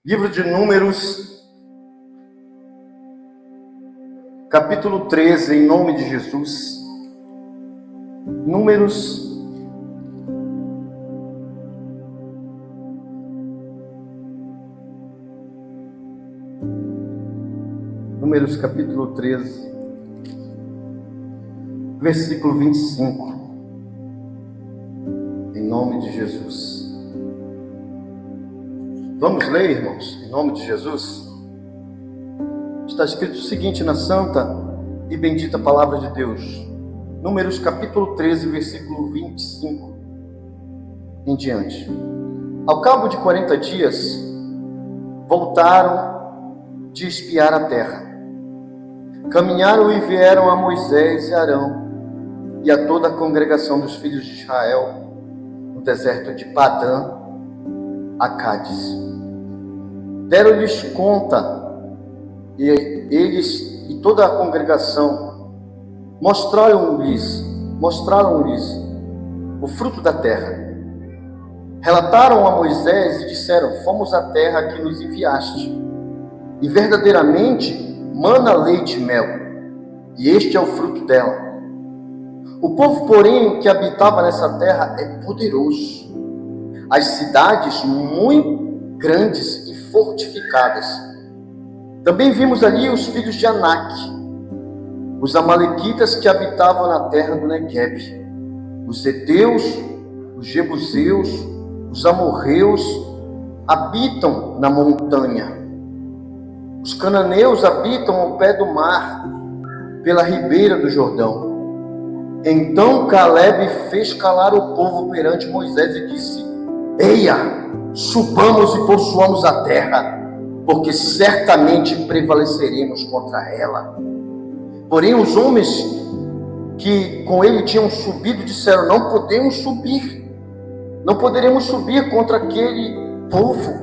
Livro de Números, capítulo 13, em nome de Jesus. Números, capítulo 13, versículo 25. Em nome de Jesus. Vamos ler, irmãos, em nome de Jesus. Está escrito o seguinte na santa e bendita palavra de Deus. Números capítulo 13, versículo 25 em diante. Ao cabo de 40 dias, voltaram de espiar a terra. Caminharam e vieram a Moisés e Arão e a toda a congregação dos filhos de Israel no deserto de Padã, a Cádiz. Deram-lhes conta, e eles e toda a congregação mostraram-lhes o fruto da terra. Relataram a Moisés e disseram: fomos à terra que nos enviaste, e verdadeiramente mana leite e mel, e este é o fruto dela. O povo, porém, que habitava nessa terra é poderoso. As cidades muito grandes e fortificadas. Também vimos ali os filhos de Anak, os amalequitas que habitavam na terra do Negueb, os heteus, os jebuseus, os amorreus habitam na montanha. Os cananeus habitam ao pé do mar, pela ribeira do Jordão. Então Caleb fez calar o povo perante Moisés e disse: eia, subamos e possuamos a terra, porque certamente prevaleceremos contra ela. Porém os homens que com ele tinham subido disseram: não poderemos subir contra aquele povo,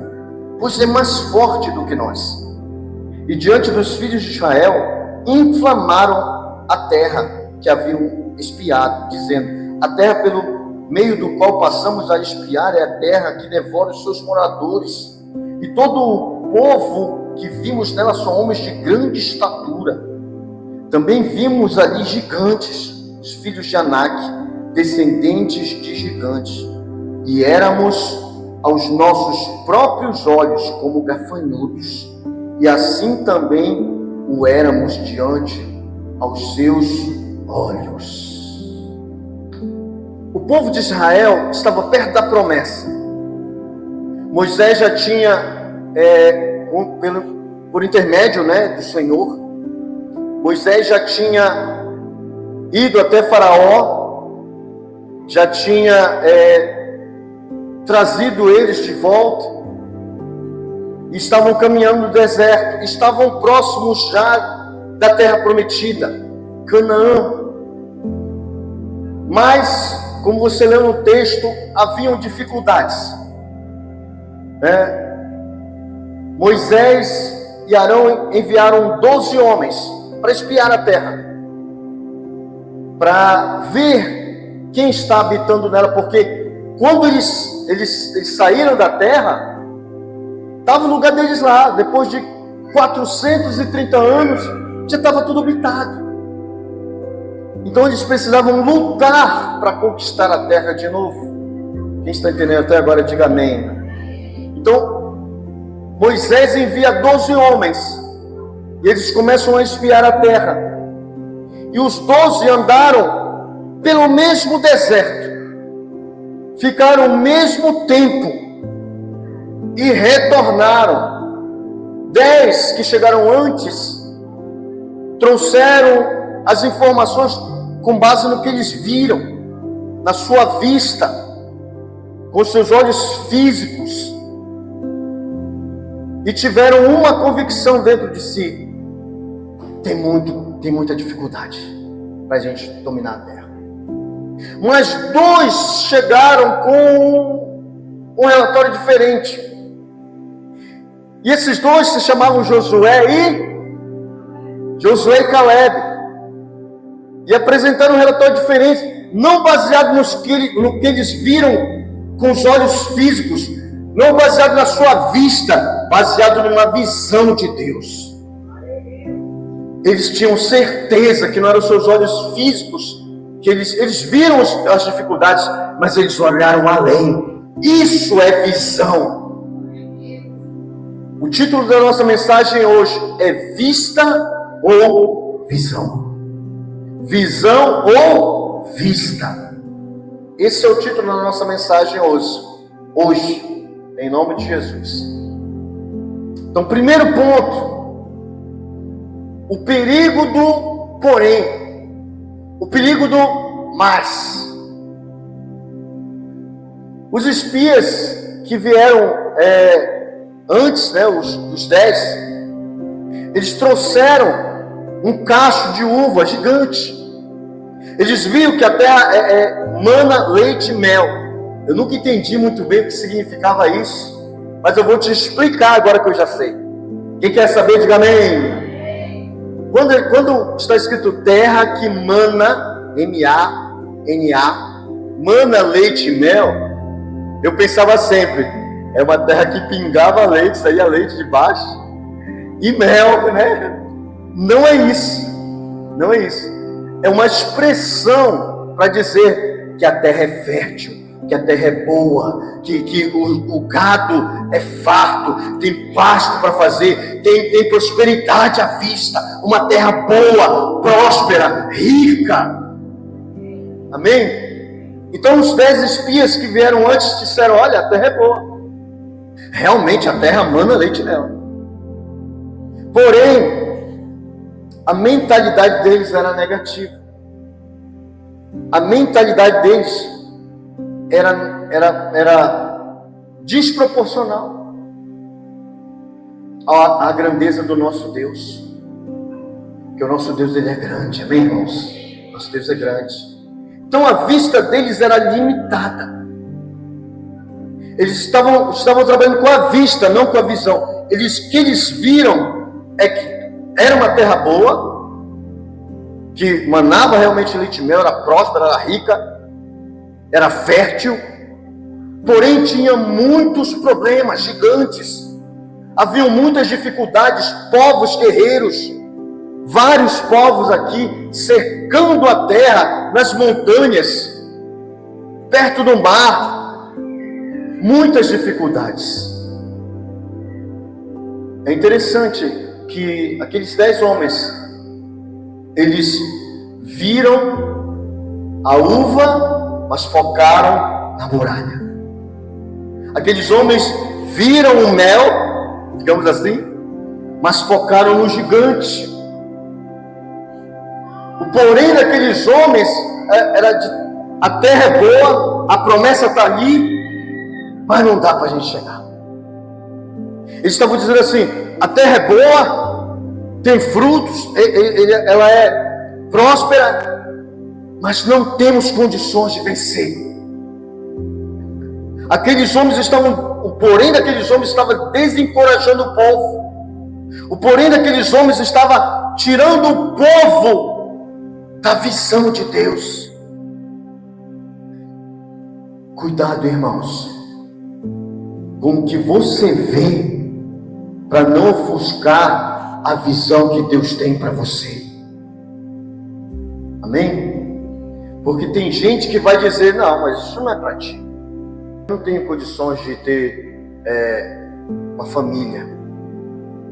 pois é mais forte do que nós. E diante dos filhos de Israel inflamaram a terra que haviam espiado, dizendo: a terra pelo meio do qual passamos a espiar é a terra que devora os seus moradores, e todo o povo que vimos nela são homens de grande estatura. Também vimos ali gigantes, os filhos de Anak, descendentes de gigantes, e éramos aos nossos próprios olhos como gafanhotos, e assim também o éramos diante aos seus olhos. O povo de Israel estava perto da promessa. Moisés já tinha, por intermédio do Senhor, Moisés já tinha ido até Faraó, já tinha trazido eles de volta, e estavam caminhando no deserto, estavam próximos já da terra prometida, Canaã. Mas, como você leu no texto, haviam dificuldades. Moisés e Arão enviaram 12 homens para espiar a terra, para ver quem está habitando nela, porque quando eles saíram da terra, estava o lugar deles lá. Depois de 430 anos, já estava tudo habitado. Então eles precisavam lutar para conquistar a terra de novo. Quem está entendendo até agora, diga amém. Então Moisés envia 12 homens, e eles começam a espiar a terra. E os 12 andaram pelo mesmo deserto, ficaram o mesmo tempo e retornaram. 10 que chegaram antes trouxeram as informações com base no que eles viram, na sua vista, com seus olhos físicos, e tiveram uma convicção dentro de si: tem muita dificuldade para a gente dominar a terra. Mas 2 chegaram com um relatório diferente, e esses 2 se chamavam Josué e Caleb, e apresentaram um relatório diferente, não baseado no que eles viram com os olhos físicos, Não baseado na sua vista, baseado numa visão de Deus. Eles tinham certeza que não eram os seus olhos físicos, que eles viram as dificuldades, mas eles olharam além. Isso é visão. O título da nossa mensagem hoje é Vista ou Visão. Visão ou vista. Esse é o título da nossa mensagem hoje, em nome de Jesus. Então, primeiro ponto, o perigo do porém, o perigo do mas. Os espias que vieram antes, os 10, eles trouxeram um cacho de uva gigante. Eles viram que a terra é mana, leite e mel. Eu nunca entendi muito bem o que significava isso, mas eu vou te explicar agora que eu já sei. Quem quer saber, diga amém. Quando está escrito terra que mana, M-A-N-A, mana, leite e mel, eu pensava sempre, é uma terra que pingava leite, saía leite de baixo, e mel, né? Não é isso. Não é isso. É uma expressão para dizer que a terra é fértil, que a terra é boa, que o gado é farto, tem pasto para fazer, tem prosperidade à vista, uma terra boa, próspera, rica. Amém? Então os 10 espias que vieram antes disseram, olha, a terra é boa. Realmente a terra mana leite e mel. Porém, a mentalidade deles era negativa. A mentalidade deles era desproporcional à grandeza do nosso Deus. Porque o nosso Deus, ele é grande, amém, irmãos? Nosso Deus é grande. Então a vista deles era limitada. Eles estavam trabalhando com a vista, não com a visão. O que eles viram é que era uma terra boa, que manava realmente leite e mel, era próspera, era rica, era fértil, porém tinha muitos problemas gigantes. Haviam muitas dificuldades, povos guerreiros, vários povos aqui cercando a terra nas montanhas, perto do mar. Muitas dificuldades. É interessante que aqueles 10 homens, eles viram a uva, mas focaram na muralha. Aqueles homens viram o mel, digamos assim, mas focaram no gigante. O porém daqueles homens era a terra é boa, a promessa está ali, mas não dá para a gente chegar. Eles estavam dizendo assim, a terra é boa, tem frutos, ela é próspera, mas não temos condições de vencer. Aqueles homens o porém daqueles homens estava desencorajando o povo. O porém daqueles homens estava tirando o povo da visão de Deus. Cuidado, irmãos, com o que você vê, para não ofuscar a visão que Deus tem para você. Amém? Porque tem gente que vai dizer, não, mas isso não é para ti. Eu não tenho condições de ter uma família.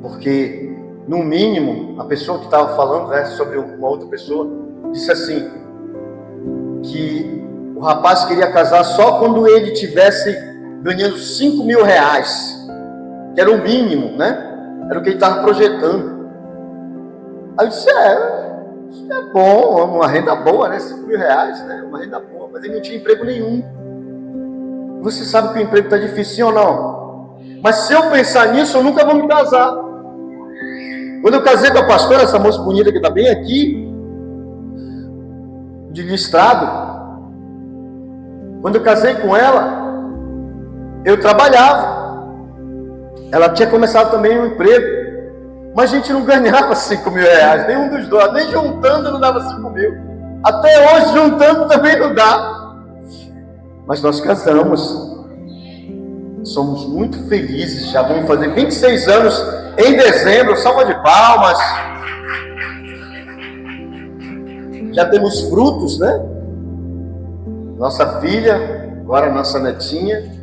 Porque, no mínimo, a pessoa que estava falando, sobre uma outra pessoa, disse assim, que o rapaz queria casar só quando ele tivesse ganhando 5 mil reais, que era o mínimo, era o que ele estava projetando. Aí eu disse, isso é bom, uma renda boa, 5 mil reais, uma renda boa, mas ele não tinha emprego nenhum. Você sabe que o emprego está difícil, sim ou não? Mas se eu pensar nisso, eu nunca vou me casar. Quando eu casei com a pastora, essa moça bonita que está bem aqui, de listrado, quando eu casei com ela, eu trabalhava. Ela tinha começado também um emprego, mas a gente não ganhava 5 mil reais, nenhum dos dois, nem juntando não dava 5 mil. Até hoje, juntando também não dá. Mas nós casamos. somos muito felizes, já vamos fazer 26 anos em dezembro, salva de palmas. Já temos frutos, né? Nossa filha, agora nossa netinha.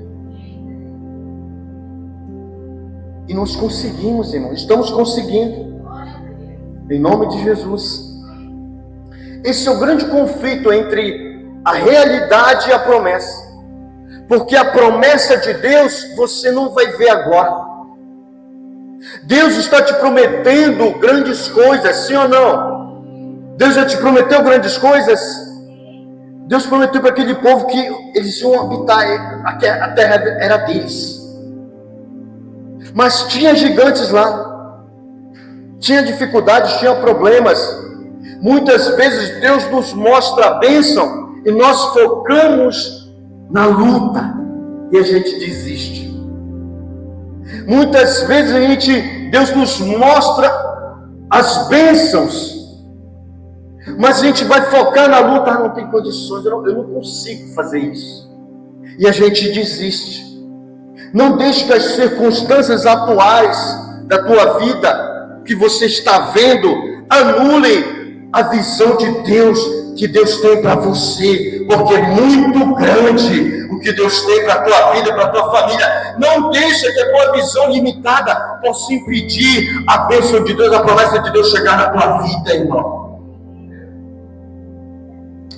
E nós conseguimos, irmão, estamos conseguindo, em nome de Jesus. Esse é o grande conflito entre a realidade e a promessa. Porque a promessa de Deus você não vai ver agora. Deus está te prometendo grandes coisas, sim ou não? Deus já te prometeu grandes coisas? Deus prometeu para aquele povo que eles iam habitar, a terra era deles. Mas tinha gigantes lá, tinha dificuldades, tinha problemas. Muitas vezes Deus nos mostra a bênção e nós focamos na luta e a gente desiste. Muitas vezes Deus nos mostra as bênçãos, mas a gente vai focar na luta, não tem condições, eu não consigo fazer isso. E a gente desiste. Não deixe que as circunstâncias atuais da tua vida, que você está vendo, anulem a visão de Deus, que Deus tem para você, porque é muito grande o que Deus tem para a tua vida, para a tua família. Não deixe que a tua visão limitada possa impedir a bênção de Deus, a promessa de Deus chegar na tua vida, irmão.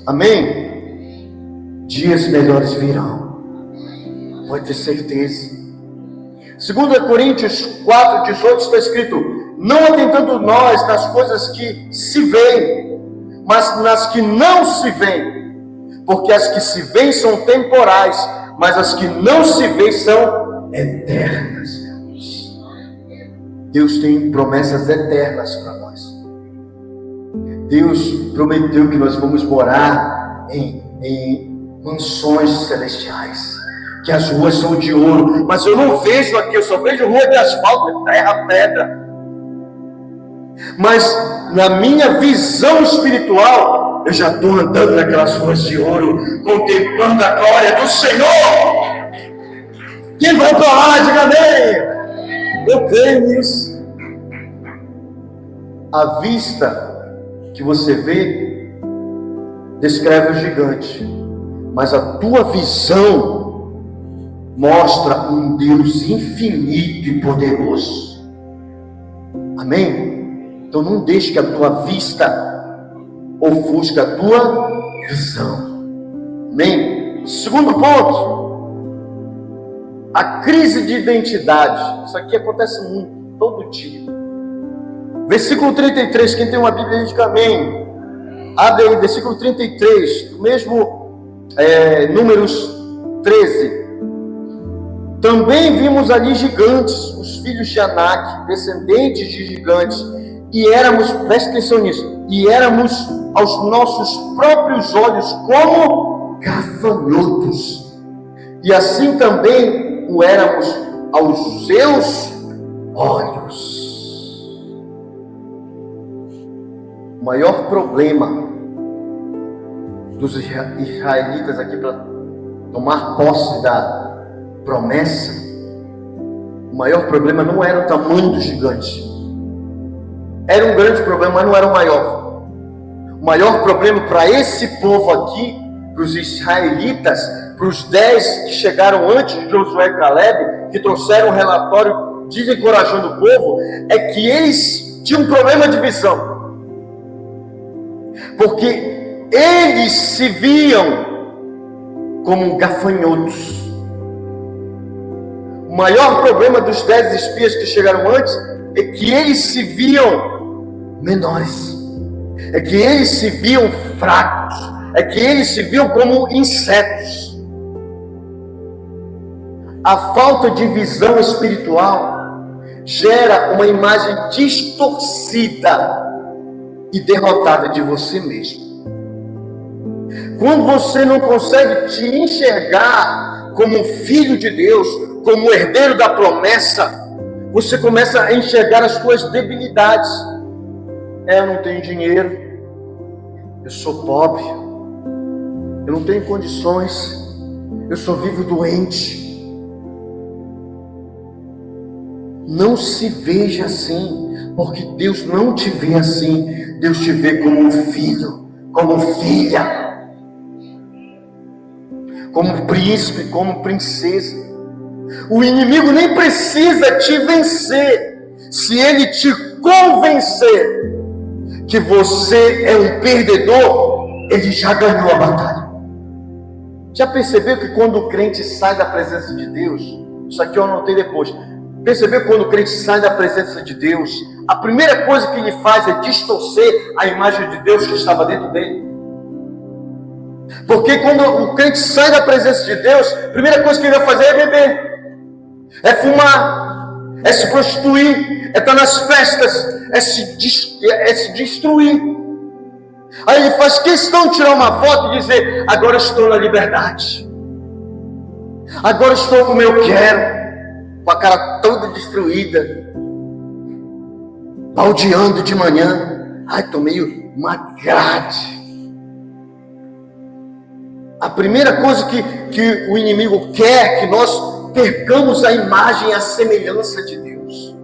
Amém? Dias melhores virão. Pode ter certeza. 2 Coríntios 4:18 está escrito: não atentando nós nas coisas que se veem, mas nas que não se veem, porque as que se veem são temporais, mas as que não se veem são eternas. Deus tem promessas eternas para nós. Deus prometeu que nós vamos morar em mansões celestiais, que as ruas são de ouro, mas eu não vejo aqui, eu só vejo rua de asfalto, terra, pedra. Mas na minha visão espiritual, eu já estou andando naquelas ruas de ouro, contemplando a glória do Senhor. Quem vai para lá, diga amém. Eu creio nisso. A vista que você vê descreve o gigante, mas a tua visão mostra um Deus infinito e poderoso. Amém? Então não deixe que a tua vista ofusque a tua visão. Amém? Segundo ponto, a crise de identidade. Isso aqui acontece muito, todo dia. Versículo 33, quem tem uma Bíblia diz amém. Abre aí, versículo 33, do mesmo Números 13. Também vimos ali gigantes, os filhos de Anak, descendentes de gigantes, e éramos, preste atenção nisso, e éramos aos nossos próprios olhos como gafanhotos, e assim também o éramos aos seus olhos. O maior problema dos israelitas aqui para tomar posse da promessa, o maior problema não era o tamanho do gigante. Era um grande problema, mas não era o maior. O maior problema para esse povo aqui, para os israelitas, para os 10 que chegaram antes de Josué e Caleb, que trouxeram um relatório desencorajando o povo, é que eles tinham um problema de visão. Porque eles se viam como gafanhotos. O maior problema dos 10 espias que chegaram antes é que eles se viam menores, é que eles se viam fracos, é que eles se viam como insetos. A falta de visão espiritual gera uma imagem distorcida e derrotada de você mesmo. Quando você não consegue te enxergar como filho de Deus, como herdeiro da promessa, você começa a enxergar as suas debilidades. Eu não tenho dinheiro, eu sou pobre, eu não tenho condições, eu só vivo doente. Não se veja assim, porque Deus não te vê assim. Deus te vê como um filho, como filha, como príncipe, como princesa. O inimigo nem precisa te vencer, se ele te convencer que você é um perdedor, ele já ganhou a batalha. Já percebeu que quando o crente sai da presença de Deus, isso aqui eu anotei depois, percebeu que quando o crente sai da presença de Deus, a primeira coisa que ele faz é distorcer a imagem de Deus que estava dentro dele? Porque quando o crente sai da presença de Deus, a primeira coisa que ele vai fazer é beber, é fumar, é se prostituir, é estar nas festas, é se destruir. Aí ele faz questão de tirar uma foto e dizer: agora estou na liberdade, agora estou como eu quero, com a cara toda destruída, baldeando de manhã. Ai, tomei uma grade. A primeira coisa que o inimigo quer é que nós percamos a imagem e a semelhança de Deus.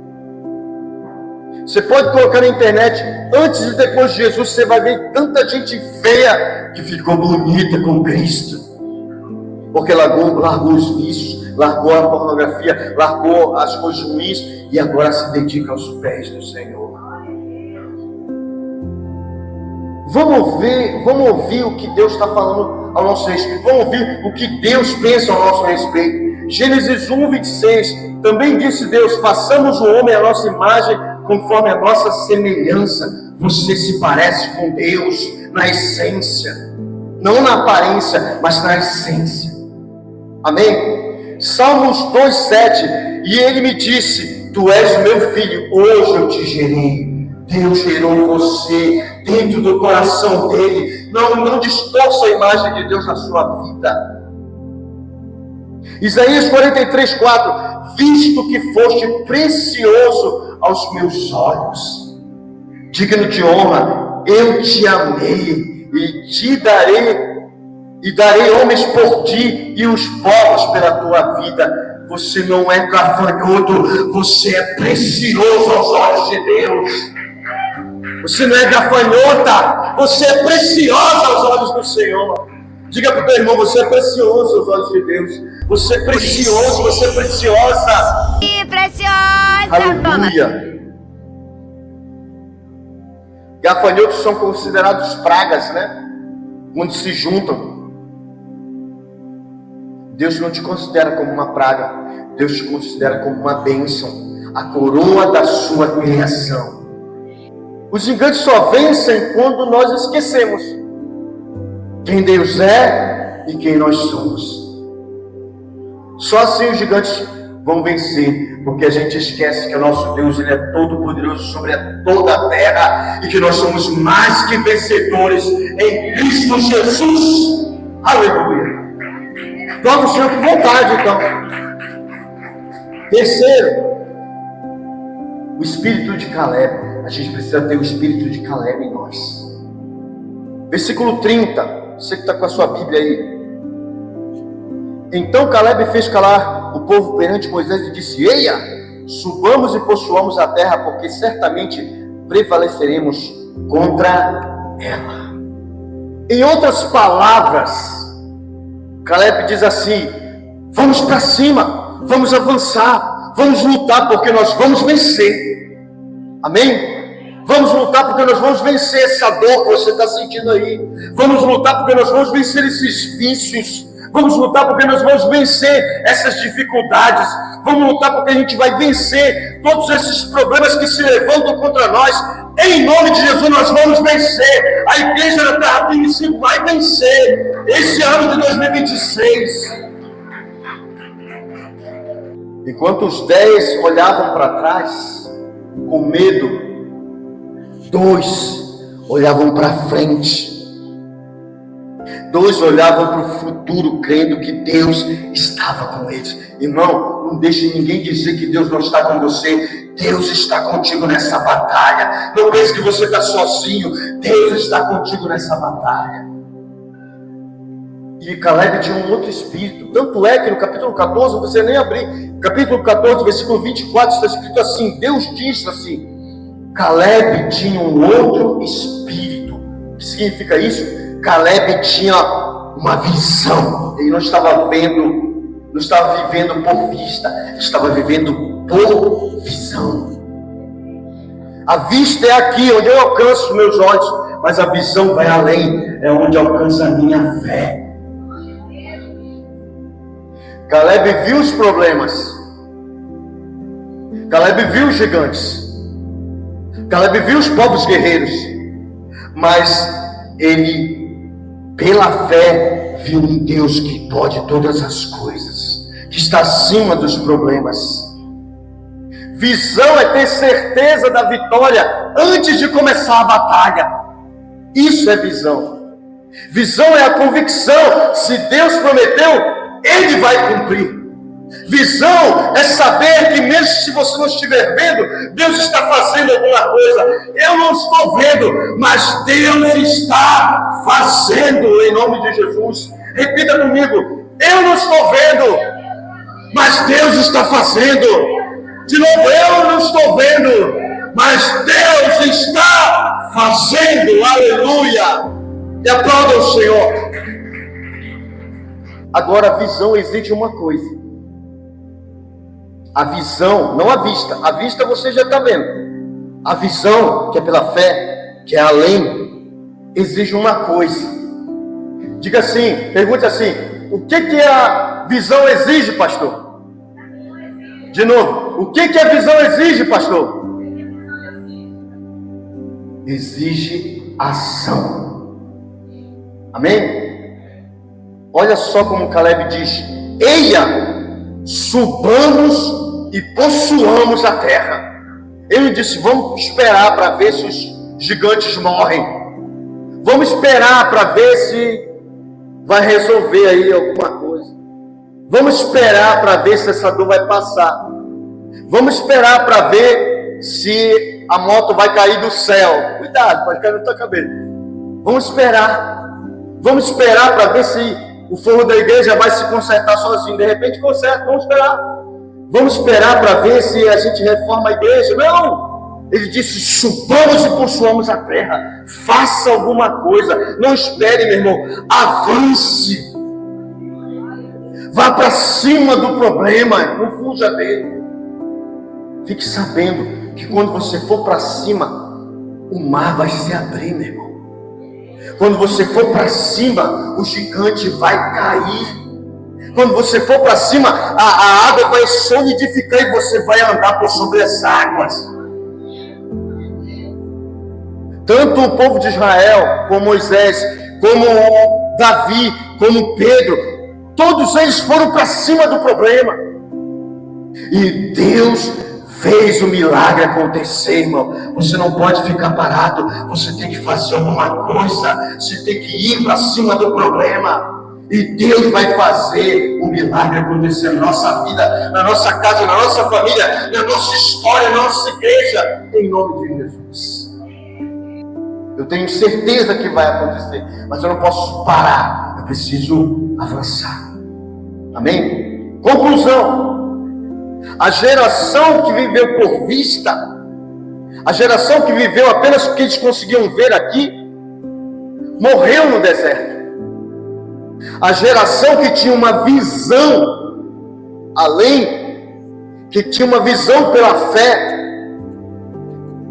Você pode colocar na internet, antes e depois de Jesus, você vai ver tanta gente feia que ficou bonita com Cristo, porque largou os vícios, largou a pornografia, largou as coisas ruins e agora se dedica aos pés do Senhor. Vamos ouvir o que Deus está falando ao nosso respeito. Vamos ouvir o que Deus pensa ao nosso respeito. Gênesis 1:26, também disse Deus: façamos o homem à nossa imagem, conforme a nossa semelhança. Você se parece com Deus na essência, não na aparência, mas na essência. Amém? Salmos 2:7, e ele me disse: tu és meu filho, hoje eu te gerei. Deus gerou você dentro do coração dele. Não distorça a imagem de Deus na sua vida. Isaías 43:4, visto que foste precioso aos meus olhos, digno de honra, eu te amei e darei homens por ti e os povos pela tua vida. Você não é gafanhoto, você é precioso aos olhos de Deus. Você não é gafanhota, você é preciosa aos olhos do Senhor. Diga para o teu irmão: você é precioso aos olhos de Deus. Você é precioso, você é preciosa. E preciosa. Aleluia. Gafanhotos são considerados pragas, né? Quando se juntam. Deus não te considera como uma praga. Deus te considera como uma bênção, a coroa da sua criação. Os gigantes só vencem quando nós esquecemos quem Deus é e quem nós somos. Só assim os gigantes vão vencer, porque a gente esquece que o nosso Deus, ele é todo poderoso sobre toda a terra e que nós somos mais que vencedores em Cristo Jesus. Aleluia. Vamos, Senhor, com vontade, então. Terceiro, o espírito de Caleb. A gente precisa ter o espírito de Caleb em nós. Versículo 30. Você que está com a sua Bíblia aí. Então Caleb fez calar o povo perante Moisés e disse: eia, subamos e possuamos a terra, porque certamente prevaleceremos contra ela. Em outras palavras, Caleb diz assim: vamos para cima, vamos avançar, vamos lutar, porque nós vamos vencer. Amém? Vamos lutar porque nós vamos vencer essa dor que você está sentindo aí. Vamos lutar porque nós vamos vencer esses vícios. Vamos lutar porque nós vamos vencer essas dificuldades. Vamos lutar porque a gente vai vencer todos esses problemas que se levantam contra nós. Em nome de Jesus nós vamos vencer. A igreja da Terra Firme vai vencer esse ano de 2026. Enquanto os 10 olhavam para trás com medo, 2 olhavam para frente. 2 olhavam para o futuro, crendo que Deus estava com eles. Irmão, não deixe ninguém dizer que Deus não está com você. Deus está contigo nessa batalha. Não pense que você está sozinho. Deus está contigo nessa batalha. E Caleb tinha um outro espírito. Tanto é que no capítulo 14, não precisa nem abrir, capítulo 14, versículo 24, está escrito assim: Deus disse assim: Caleb tinha um outro espírito. O que significa isso? Caleb tinha uma visão. Ele não estava vendo, não estava vivendo por vista, estava vivendo por visão. A vista é aqui, onde eu alcanço os meus olhos, mas a visão vai além, é onde alcança a minha fé. Caleb viu os problemas, Caleb viu os gigantes, Caleb viu os povos guerreiros, mas ele, pela fé, viu um Deus que pode todas as coisas, que está acima dos problemas. Visão é ter certeza da vitória antes de começar a batalha. Isso é visão. Visão é a convicção: se Deus prometeu, Ele vai cumprir. Visão é saber que mesmo se você não estiver vendo, Deus está fazendo alguma coisa. Eu não estou vendo, mas Deus está fazendo, em nome de Jesus. Repita comigo: eu não estou vendo, mas Deus está fazendo. De novo: eu não estou vendo, mas Deus está fazendo. Aleluia! E aplauda o Senhor. Agora, a visão exige uma coisa. A visão, não a vista. A vista você já está vendo. A visão, que é pela fé, que é além, exige uma coisa. Diga assim, pergunte assim: o que a visão exige, pastor? De novo, o que a visão exige, pastor? Exige ação. Amém? Olha só como Caleb diz: eia, subamos e possuamos a terra. Ele disse: vamos esperar para ver se os gigantes morrem. Vamos esperar para ver se vai resolver aí alguma coisa. Vamos esperar para ver se essa dor vai passar. Vamos esperar para ver se a moto vai cair do céu. Cuidado, pode cair na tua cabeça. Vamos esperar. Vamos esperar para ver se o forro da igreja vai se consertar sozinho. De repente conserta, vamos esperar. Vamos esperar para ver se a gente reforma a igreja. Não! Ele disse: subamos e possuamos a terra. Faça alguma coisa. Não espere, meu irmão. Avance. Vá para cima do problema. Não fuja dele. Fique sabendo que quando você for para cima, o mar vai se abrir, meu irmão. Quando você for para cima, o gigante vai cair. Quando você for para cima, a água vai solidificar e você vai andar por sobre as águas. Tanto o povo de Israel, como Moisés, como Davi, como Pedro, todos eles foram para cima do problema. E Deus fez o milagre acontecer, irmão. Você não pode ficar parado. Você tem que fazer alguma coisa. Você tem que ir para cima do problema. E Deus vai fazer o milagre acontecer na nossa vida, na nossa casa, na nossa família, na nossa história, na nossa igreja. Em nome de Jesus. Eu tenho certeza que vai acontecer. Mas eu não posso parar. Eu preciso avançar. Amém? Conclusão. A geração que viveu por vista, a geração que viveu apenas o que eles conseguiam ver aqui, morreu no deserto. A geração que tinha uma visão além, que tinha uma visão pela fé,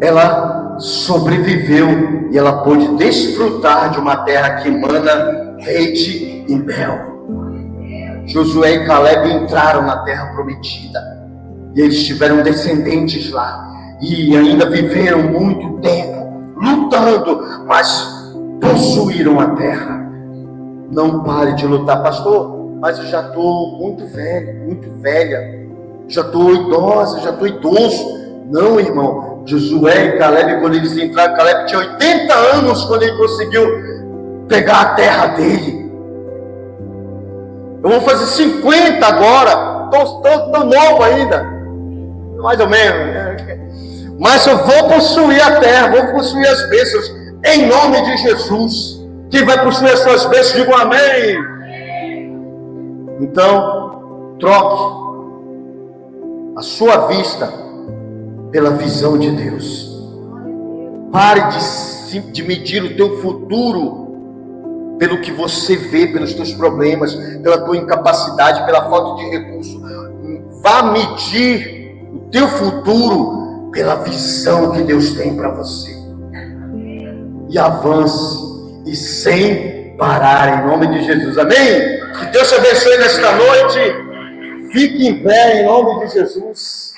ela sobreviveu e ela pôde desfrutar de uma terra que emana leite e mel. Josué e Caleb entraram na terra prometida. E eles tiveram descendentes lá. E ainda viveram muito tempo lutando, mas possuíram a terra. Não pare de lutar, pastor. Mas eu já estou muito velho, muito velha. Já estou idosa, já estou idoso. Não, irmão. Josué e Caleb, quando eles entraram, Caleb tinha 80 anos quando ele conseguiu pegar a terra dele. Eu vou fazer 50 agora. Estou novo ainda. Mais ou menos. Mas eu vou possuir a terra, vou possuir as bênçãos. Em nome de Jesus. Quem vai possuir as suas bênçãos, digo amém. Então, troque a sua vista pela visão de Deus. Pare de medir o teu futuro pelo que você vê, pelos teus problemas, pela tua incapacidade, pela falta de recurso. Vá medir o teu futuro pela visão que Deus tem para você. E avance, e sem parar, em nome de Jesus. Amém? Que Deus te abençoe nesta noite. Fique em pé, em nome de Jesus.